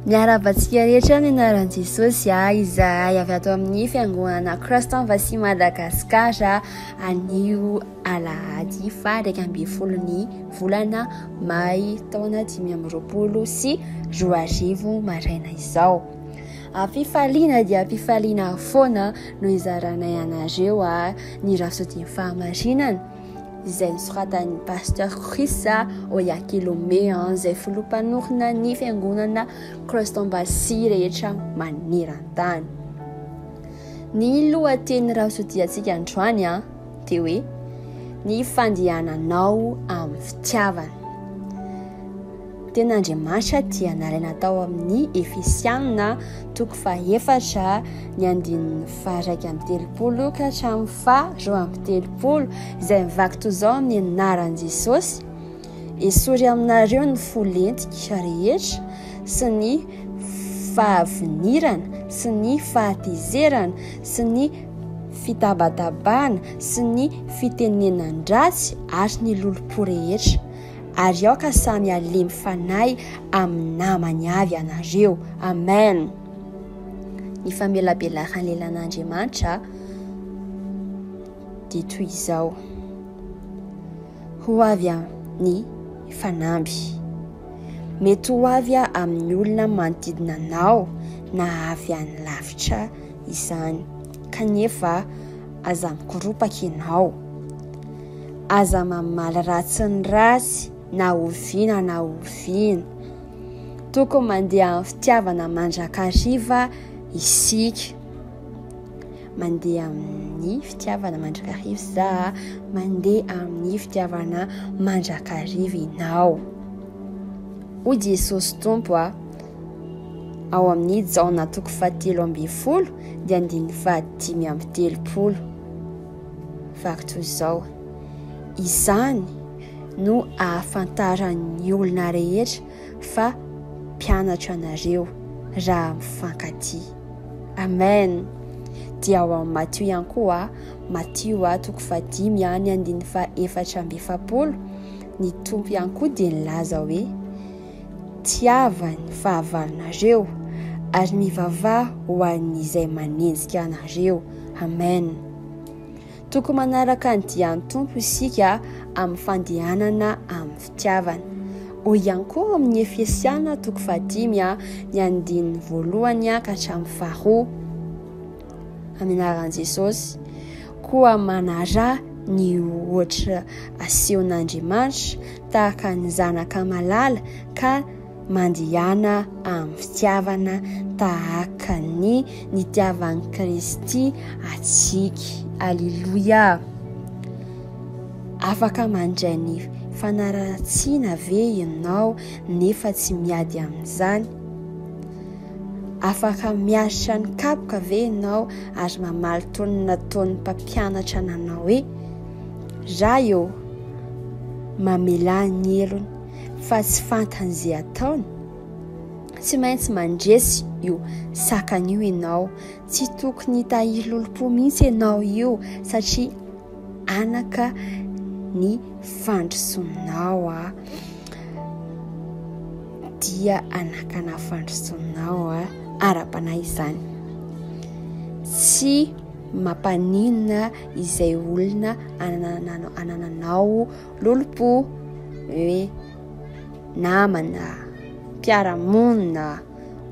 Miarabantsika rehetra ny anaran'i Jesosy izahay avy ato amin'ny fiangonana Christ Embassy Madagasikara anio alahady fa 12 volana May taona 2024 maraina izao. Fifaliana dia fifaliana foana no izaranay anareo ny rasotin'ny fahamarinana izay nosoratan'ny pasteur Chris Oyakilome izay filompanorina ny fiangonana Christ Embassy rehetra maneran-tany. Ny lohateny rasotintsika androany dia hoe ny fandehananao amin'ny fitiavana. Ten'Andriamanitra dia nalaina tao amin'ny Efesiana 4 ny 1:30 ka hatramin'ny 2:30 izay mivaky toy izao amin'ny anaran'i Jesosy. Esory aminareo ny folentika rehetra sy ny fahavinirana sy ny fahatezerana sy ny fitabatabana sy ny fitenenan-dratsy ary ny lolopo rehetra. Ary ao ka samy alemy fanahy amin'ny namany avy anareo. Amen. Ny famelabelaran'ny lelan'Andriamanitra dia toy izao: ho avy amin'ny fanamby, mety ho avy amin'ny olona manodidina anao na avy any lavitra izany, kanefa aza mikoropaka ianao, aza mamaly ratsy ny ratsy na oviana na oviana. Tokony mandeha amin'ny fitiavana mandrakariva isika. Mandeha amin'ny fitiavana mandrakariva za, mandeha amin'ny fitiavana mandrakariva ianao. O Jesosy Tompo ao amin'ny Jaona 3:12 dia 5:30 vaky toy izao: izany no ahafantaran'ny olona rehetra fa mpianatra anareo raha mifankatia. Amen. Dia ao amin'ny Matio ihany koa, Matio 5:4 ny Tompo ihany koa dia nilaza hoe tiavany fahavalonareo ary mivavaha ho an'izay manenjika anareo. Amen. Tokony manaraka ny dian'ny Tompo isika amin'ny fandehanana amin'ny fitiavana. Ho ihany koa amin'ny Efesiana 4 ny 1:1 ka hatramin'ny 2 amin'ny anaran'i Jesosy. Koa manara ny ohatra asehon'Andriamanitra tahaka ny zanaka malala ka mandehana amin'ny fitiavana tahaka ny nitiavan'i Kristy atsika. Alleluia. Afaka mandray ny fanaratsiana ve ianao nefa tsy miady amin'izany? Afaka miaritra ny kapoka ve ianao ary mamaly tony nataon'ny mpampianatra ananao hoe raha eo mamela ny elony fa tsy fantany izay ataony? Tsy maintsy mandresy io sakan'io ianao. Tsy tokony hitahiry lolopo mihitsy ianao io satria anaka ny fandrosoanao dia anakana fandrosoanao ara-panahy izany. Tsy mampaninona izay olona anananao lolopo hoe namana, mpiara-monina,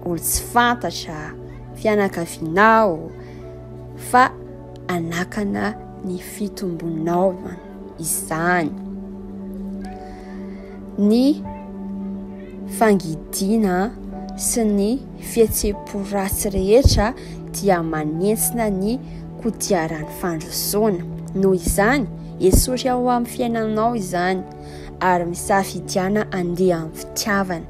olo tsy fantatra, fianakavinao, fa anakana ny fitombonao izany. Ny fangidiana sy ny fihetseham-po ratsy rehetra dia manentsina ny kodiaran'ny fandrosoana. Noho izany esory ao amin'ny fiainanao izany ary misafidiana andeha amin'ny fitiavana.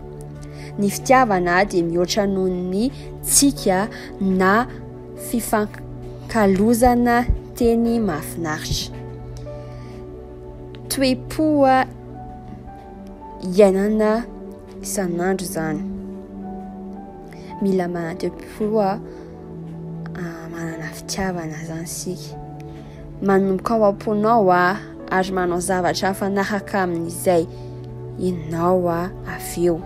Ny fitiavana dia mihoatra noho ny tsika na fifankalozana teny mahafinaritra. Toe-po iainana isan'andro izany. Mila manana-toe-po manana fitiavana izany isika. Manomboka ao am-ponao ary manao zavatra hafanaraka amin'izay ianao avy eo.